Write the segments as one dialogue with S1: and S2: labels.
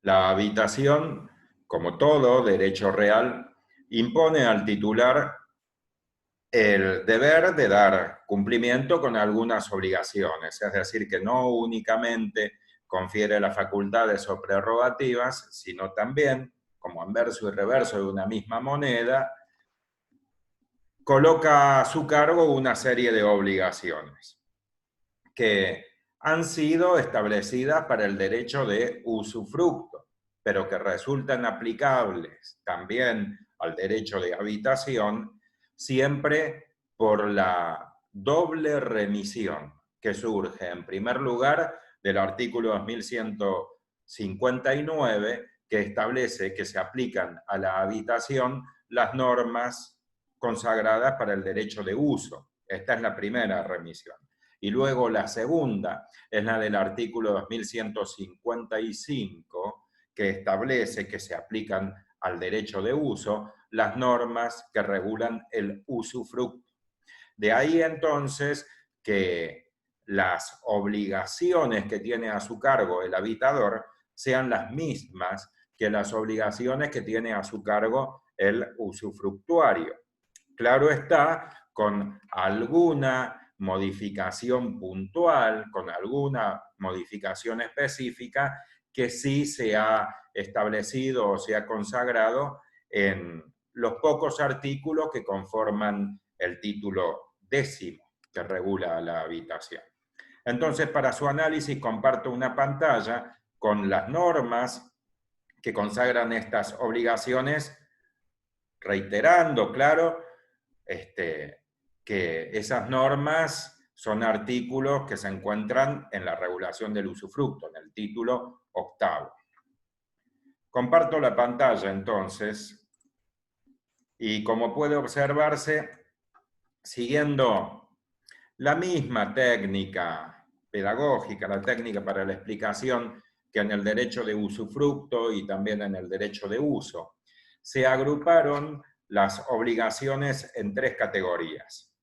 S1: La habitación, como todo derecho real, impone al titular el deber de dar cumplimiento con algunas obligaciones, es decir, que no únicamente confiere las facultades o prerrogativas, sino también, como anverso y reverso de una misma moneda, coloca a su cargo una serie de obligaciones que han sido establecidas para el derecho de usufructo, pero que resultan aplicables también al derecho de habitación, siempre por la doble remisión que surge, en primer lugar, del artículo 2159, que establece que se aplican a la habitación las normas consagradas para el derecho de uso. Esta es la primera remisión. Y luego la segunda es la del artículo 2155, que establece que se aplican al derecho de uso las normas que regulan el usufructo. De ahí entonces que las obligaciones que tiene a su cargo el habitador sean las mismas que las obligaciones que tiene a su cargo el usufructuario. Claro está, con alguna modificación puntual, con alguna modificación específica que sí se ha establecido o se ha consagrado en los pocos artículos que conforman el título 10 que regula la habitación. Entonces, para su análisis comparto una pantalla con las normas que consagran estas obligaciones, reiterando, claro, que esas normas son artículos que se encuentran en la regulación del usufructo, en el título 8. Comparto la pantalla entonces, y como puede observarse, siguiendo la misma técnica pedagógica, la técnica para la explicación que en el derecho de usufructo y también en el derecho de uso, se agruparon las obligaciones en 3 categorías,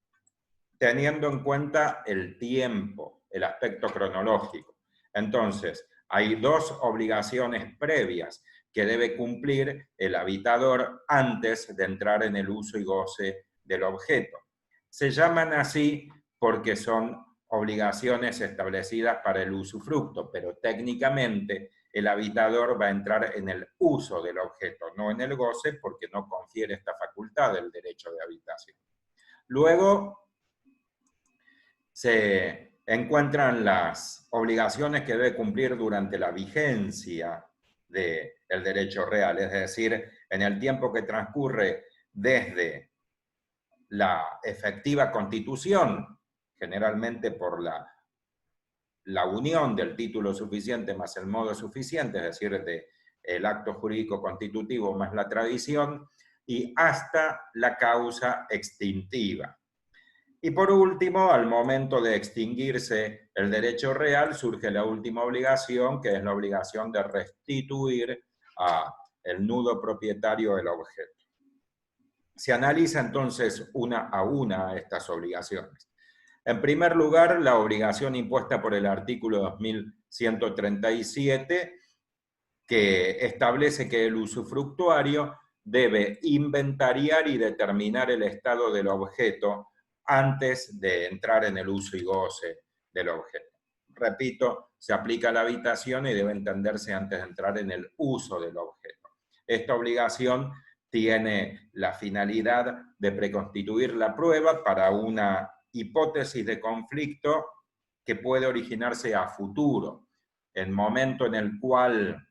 S1: teniendo en cuenta el tiempo, el aspecto cronológico. Entonces, hay 2 obligaciones previas que debe cumplir el habitador antes de entrar en el uso y goce del objeto. Se llaman así porque son obligaciones establecidas para el usufructo, pero técnicamente el habitador va a entrar en el uso del objeto, no en el goce, porque no confiere esta facultad del derecho de habitación. Luego se encuentran las obligaciones que debe cumplir durante la vigencia del derecho real, es decir, en el tiempo que transcurre desde la efectiva constitución, generalmente por la unión del título suficiente más el modo suficiente, es decir, el acto jurídico constitutivo más la tradición, y hasta la causa extintiva. Y por último, al momento de extinguirse el derecho real, surge la última obligación, que es la obligación de restituir al nudo propietario el objeto. Se analiza entonces una a una estas obligaciones. En primer lugar, la obligación impuesta por el artículo 2137, que establece que el usufructuario debe inventariar y determinar el estado del objeto antes de entrar en el uso y goce del objeto. Repito, se aplica a la habitación y debe entenderse antes de entrar en el uso del objeto. Esta obligación tiene la finalidad de preconstituir la prueba para una hipótesis de conflicto que puede originarse a futuro. El momento en el cual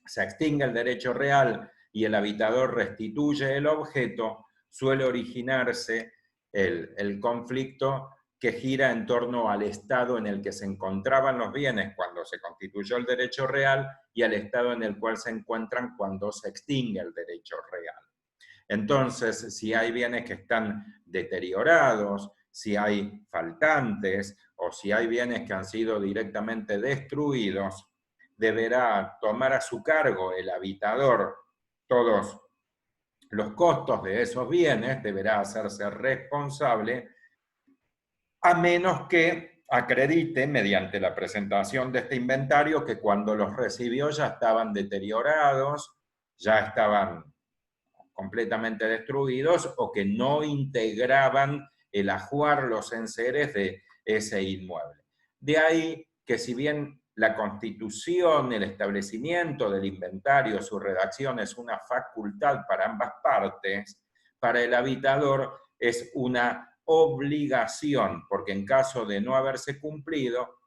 S1: se extingue el derecho real y el habitador restituye el objeto, suele originarse el conflicto que gira en torno al estado en el que se encontraban los bienes cuando se constituyó el derecho real y al estado en el cual se encuentran cuando se extingue el derecho real. Entonces, si hay bienes que están deteriorados, si hay faltantes o si hay bienes que han sido directamente destruidos, deberá tomar a su cargo el habitador todos los costos de esos bienes, deberá hacerse responsable, a menos que acredite mediante la presentación de este inventario que cuando los recibió ya estaban deteriorados, ya estaban completamente destruidos o que no integraban el ajuar, los enseres de ese inmueble. De ahí que si bien la constitución, el establecimiento del inventario, su redacción es una facultad para ambas partes, para el habitador es una obligación, porque en caso de no haberse cumplido,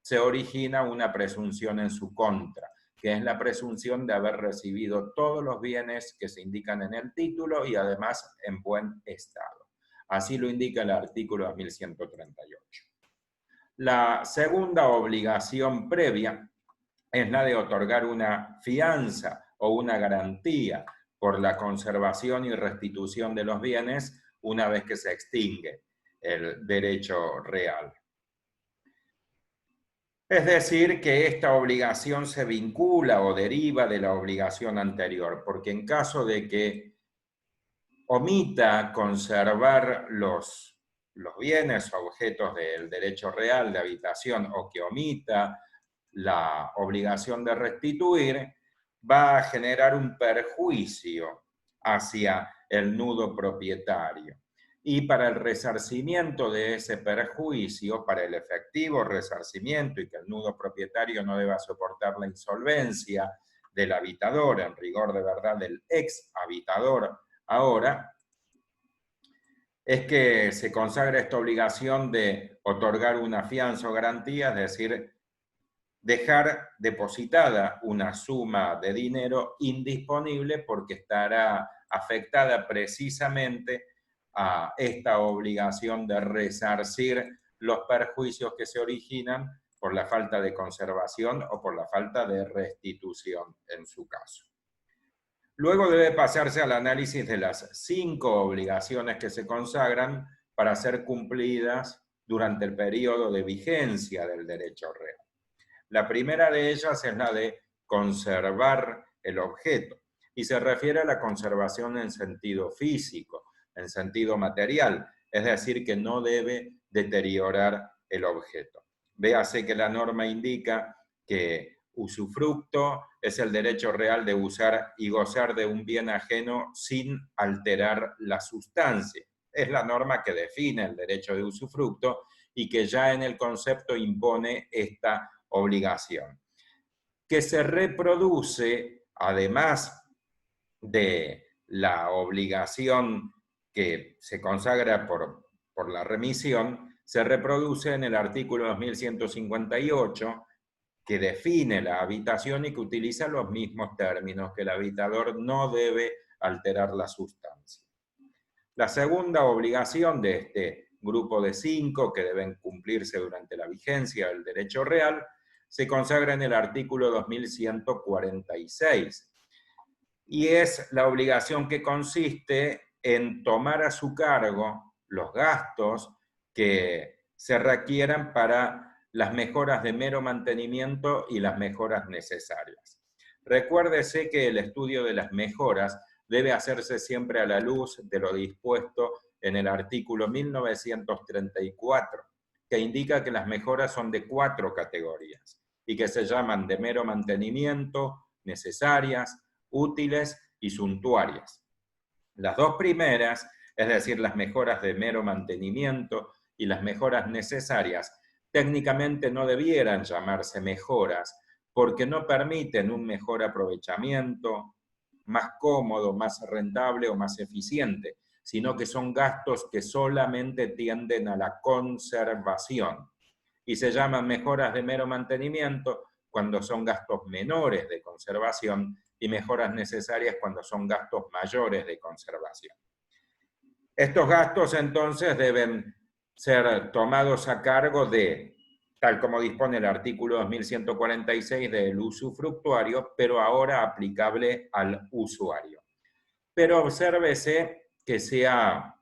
S1: se origina una presunción en su contra, que es la presunción de haber recibido todos los bienes que se indican en el título y además en buen estado. Así lo indica el artículo 2138. La segunda obligación previa es la de otorgar una fianza o una garantía por la conservación y restitución de los bienes una vez que se extingue el derecho real. Es decir, que esta obligación se vincula o deriva de la obligación anterior, porque en caso de que omita conservar los bienes o objetos del derecho real de habitación o que omita la obligación de restituir, va a generar un perjuicio hacia el nudo propietario. Y para el resarcimiento de ese perjuicio, para el efectivo resarcimiento y que el nudo propietario no deba soportar la insolvencia del habitador, en rigor de verdad del ex habitador ahora, es que se consagra esta obligación de otorgar una fianza o garantía, es decir, dejar depositada una suma de dinero indisponible porque estará afectada precisamente a esta obligación de resarcir los perjuicios que se originan por la falta de conservación o por la falta de restitución en su caso. Luego debe pasarse al análisis de las 5 obligaciones que se consagran para ser cumplidas durante el periodo de vigencia del derecho real. La primera de ellas es la de conservar el objeto y se refiere a la conservación en sentido físico, en sentido material, es decir, que no debe deteriorar el objeto. Véase que la norma indica que usufructo es el derecho real de usar y gozar de un bien ajeno sin alterar la sustancia. Es la norma que define el derecho de usufructo y que ya en el concepto impone esta obligación, que se reproduce, además de la obligación que se consagra por la remisión, se reproduce en el artículo 2158, que define la habitación y que utiliza los mismos términos, que el habitador no debe alterar la sustancia. La segunda obligación de este grupo de 5 que deben cumplirse durante la vigencia del derecho real se consagra en el artículo 2146 y es la obligación que consiste en tomar a su cargo los gastos que se requieran para las mejoras de mero mantenimiento y las mejoras necesarias. Recuérdese que el estudio de las mejoras debe hacerse siempre a la luz de lo dispuesto en el artículo 1934, que indica que las mejoras son de 4 categorías y que se llaman de mero mantenimiento, necesarias, útiles y suntuarias. Las 2 primeras, es decir, las mejoras de mero mantenimiento y las mejoras necesarias, técnicamente no debieran llamarse mejoras porque no permiten un mejor aprovechamiento, más cómodo, más rentable o más eficiente, sino que son gastos que solamente tienden a la conservación. Y se llaman mejoras de mero mantenimiento cuando son gastos menores de conservación y mejoras necesarias cuando son gastos mayores de conservación. Estos gastos entonces deben ser tomados a cargo de, tal como dispone el artículo 2146 del usufructuario, pero ahora aplicable al usuario. Pero obsérvese que se ha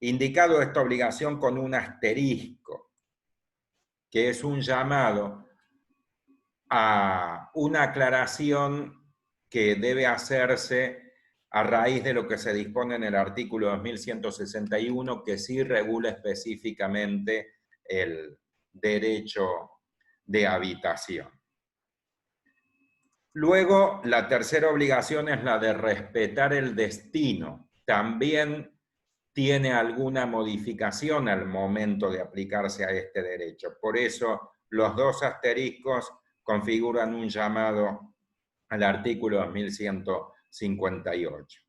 S1: indicado esta obligación con un asterisco, que es un llamado a una aclaración que debe hacerse a raíz de lo que se dispone en el artículo 2161, que sí regula específicamente el derecho de habitación. Luego, la tercera obligación es la de respetar el destino. También tiene alguna modificación al momento de aplicarse a este derecho. Por eso, los dos asteriscos configuran un llamado al artículo 2158.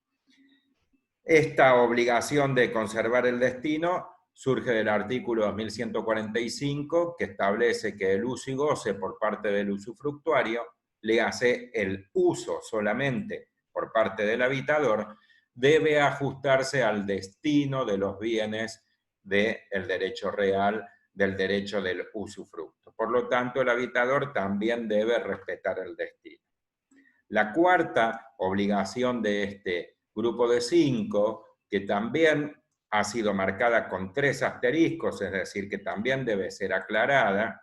S1: Esta obligación de conservar el destino surge del artículo 2145, que establece que el uso y goce por parte del usufructuario, le hace el uso solamente por parte del habitador, debe ajustarse al destino de los bienes del derecho real, del derecho del usufructo. Por lo tanto, el habitador también debe respetar el destino. La cuarta obligación de este grupo de 5, que también ha sido marcada con 3 asteriscos, es decir, que también debe ser aclarada,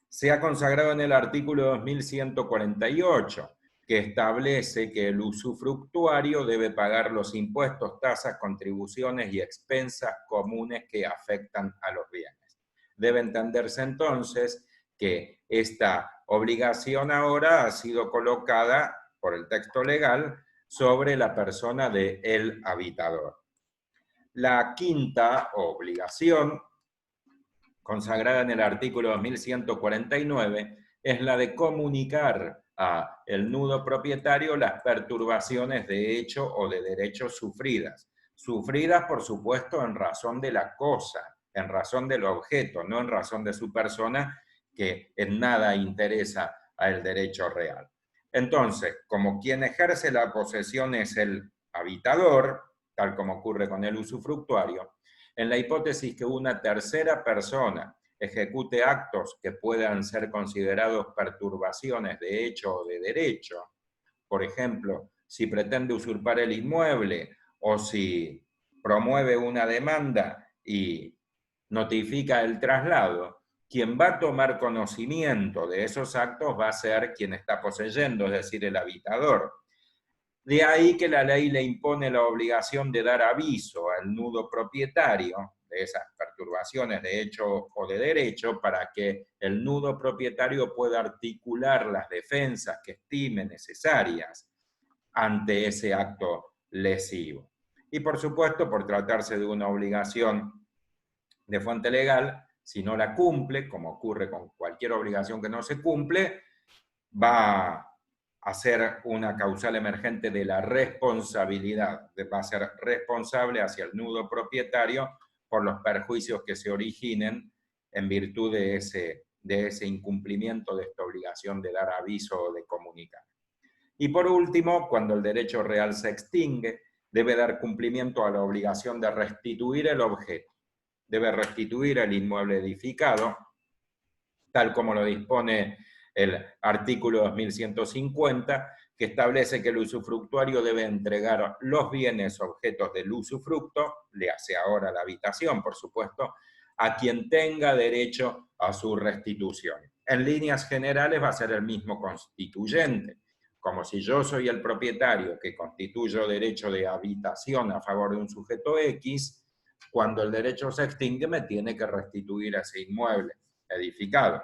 S1: se ha consagrado en el artículo 2148, que establece que el usufructuario debe pagar los impuestos, tasas, contribuciones y expensas comunes que afectan a los bienes. Debe entenderse entonces que esta obligación ahora ha sido colocada por el texto legal sobre la persona del habitador. La quinta obligación, consagrada en el artículo 2149, es la de comunicar al nudo propietario las perturbaciones de hecho o de derecho sufridas. Sufridas, por supuesto, en razón de la cosa, en razón del objeto, no en razón de su persona, que en nada interesa al derecho real. Entonces, como quien ejerce la posesión es el habitador, tal como ocurre con el usufructuario, en la hipótesis que una tercera persona ejecute actos que puedan ser considerados perturbaciones de hecho o de derecho, por ejemplo, si pretende usurpar el inmueble o si promueve una demanda y notifica el traslado, quien va a tomar conocimiento de esos actos va a ser quien está poseyendo, es decir, el habitador. De ahí que la ley le impone la obligación de dar aviso al nudo propietario de esas perturbaciones de hecho o de derecho para que el nudo propietario pueda articular las defensas que estime necesarias ante ese acto lesivo. Y por supuesto, por tratarse de una obligación de fuente legal, si no la cumple, como ocurre con cualquier obligación que no se cumple, va a ser una causal emergente de la responsabilidad, va a ser responsable hacia el nudo propietario por los perjuicios que se originen en virtud de ese incumplimiento de esta obligación de dar aviso o de comunicar. Y por último, cuando el derecho real se extingue, debe dar cumplimiento a la obligación de restituir el objeto. Debe restituir el inmueble edificado, tal como lo dispone el artículo 2150, que establece que el usufructuario debe entregar los bienes objetos del usufructo, le hace ahora la habitación, por supuesto, a quien tenga derecho a su restitución. En líneas generales va a ser el mismo constituyente, como si yo soy el propietario que constituyo derecho de habitación a favor de un sujeto X, cuando el derecho se extingue me tiene que restituir ese inmueble edificado.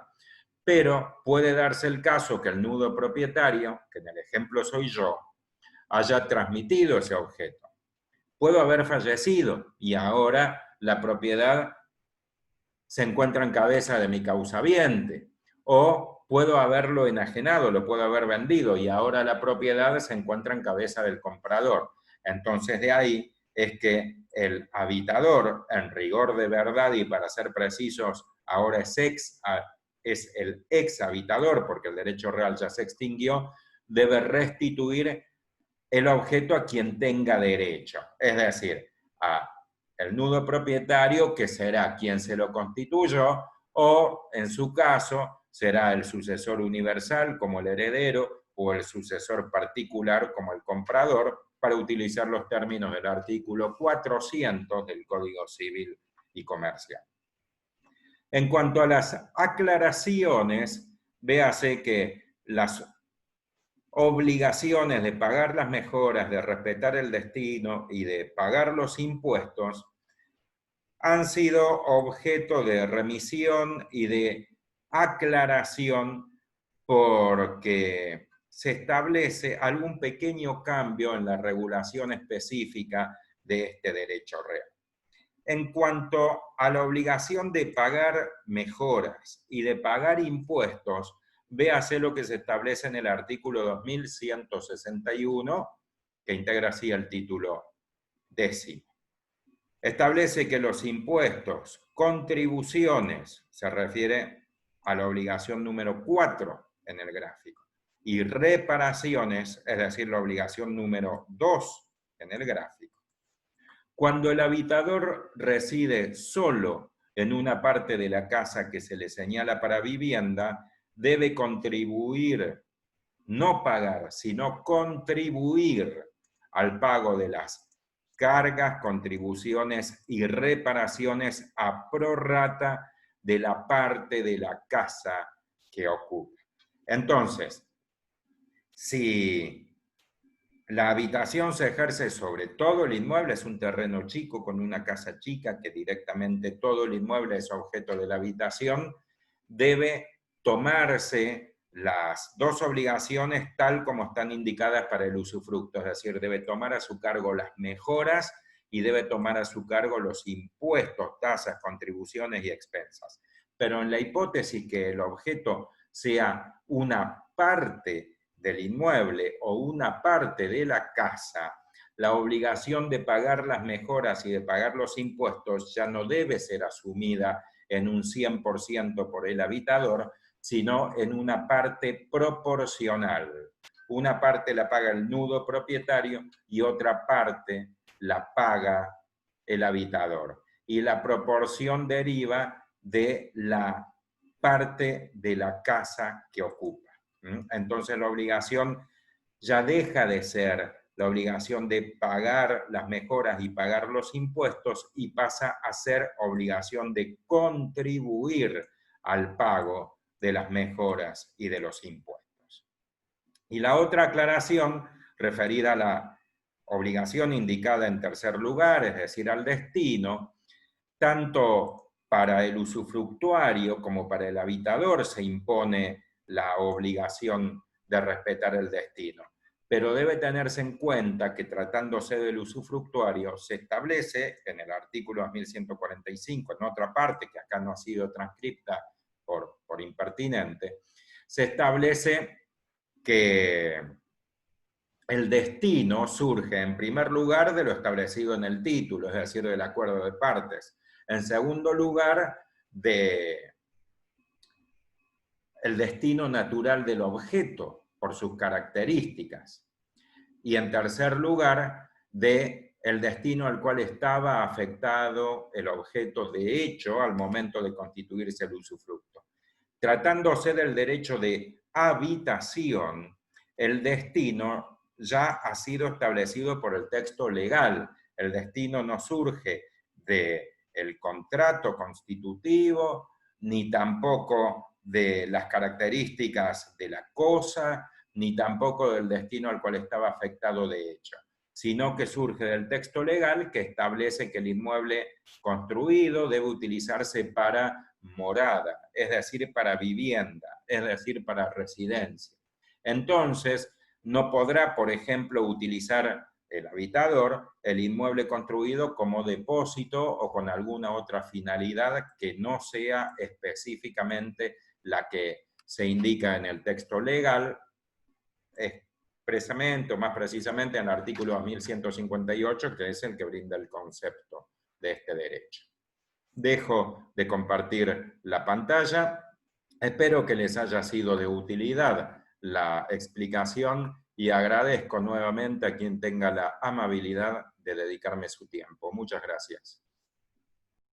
S1: Pero puede darse el caso que el nudo propietario, que en el ejemplo soy yo, haya transmitido ese objeto. Puedo haber fallecido y ahora la propiedad se encuentra en cabeza de mi causaviente, o puedo haberlo enajenado, lo puedo haber vendido y ahora la propiedad se encuentra en cabeza del comprador. Entonces de ahí es que el habitador, en rigor de verdad y para ser precisos, ahora es el ex habitador, porque el derecho real ya se extinguió, debe restituir el objeto a quien tenga derecho, es decir, a el nudo propietario, que será quien se lo constituyó, o en su caso será el sucesor universal como el heredero o el sucesor particular como el comprador, para utilizar los términos del artículo 400 del Código Civil y Comercial. En cuanto a las aclaraciones, véase que las obligaciones de pagar las mejoras, de respetar el destino y de pagar los impuestos han sido objeto de remisión y de aclaración porque se establece algún pequeño cambio en la regulación específica de este derecho real. En cuanto a la obligación de pagar mejoras y de pagar impuestos, véase lo que se establece en el artículo 2161, que integra así el título 10. Establece que los impuestos, contribuciones, se refiere a la obligación número 4 en el gráfico, y reparaciones, es decir, la obligación número 2 en el gráfico. Cuando el habitador reside solo en una parte de la casa que se le señala para vivienda, debe contribuir, no pagar, sino contribuir al pago de las cargas, contribuciones y reparaciones a prorrata de la parte de la casa que ocupa. Entonces, si la habitación se ejerce sobre todo el inmueble, es un terreno chico con una casa chica que directamente todo el inmueble es objeto de la habitación, debe tomarse las dos obligaciones tal como están indicadas para el usufructo, es decir, debe tomar a su cargo las mejoras y debe tomar a su cargo los impuestos, tasas, contribuciones y expensas. Pero en la hipótesis que el objeto sea una parte del inmueble o una parte de la casa, la obligación de pagar las mejoras y de pagar los impuestos ya no debe ser asumida en un 100% por el habitador, sino en una parte proporcional. Una parte la paga el nudo propietario y otra parte la paga el habitador. Y la proporción deriva de la parte de la casa que ocupa. Entonces la obligación ya deja de ser la obligación de pagar las mejoras y pagar los impuestos y pasa a ser obligación de contribuir al pago de las mejoras y de los impuestos. Y la otra aclaración referida a la obligación indicada en tercer lugar, es decir, al destino, tanto para el usufructuario como para el habitador se impone la obligación de respetar el destino. Pero debe tenerse en cuenta que tratándose del usufructuario, se establece en el artículo 2145, en otra parte que acá no ha sido transcripta por impertinente, se establece que el destino surge en primer lugar de lo establecido en el título, es decir, del acuerdo de partes. En segundo lugar, el destino natural del objeto por sus características. Y en tercer lugar, el destino al cual estaba afectado el objeto de hecho al momento de constituirse el usufructo. Tratándose del derecho de habitación, el destino ya ha sido establecido por el texto legal. El destino no surge del contrato constitutivo, ni tampoco de las características de la cosa, ni tampoco del destino al cual estaba afectado de hecho, sino que surge del texto legal que establece que el inmueble construido debe utilizarse para morada, es decir, para vivienda, es decir, para residencia. Entonces, no podrá, por ejemplo, utilizar el habitador el inmueble construido como depósito o con alguna otra finalidad que no sea específicamente la que se indica en el texto legal, expresamente o más precisamente en el artículo 2158, que es el que brinda el concepto de este derecho. Dejo de compartir la pantalla. Espero que les haya sido de utilidad la explicación y agradezco nuevamente a quien tenga la amabilidad de dedicarme su tiempo. Muchas gracias.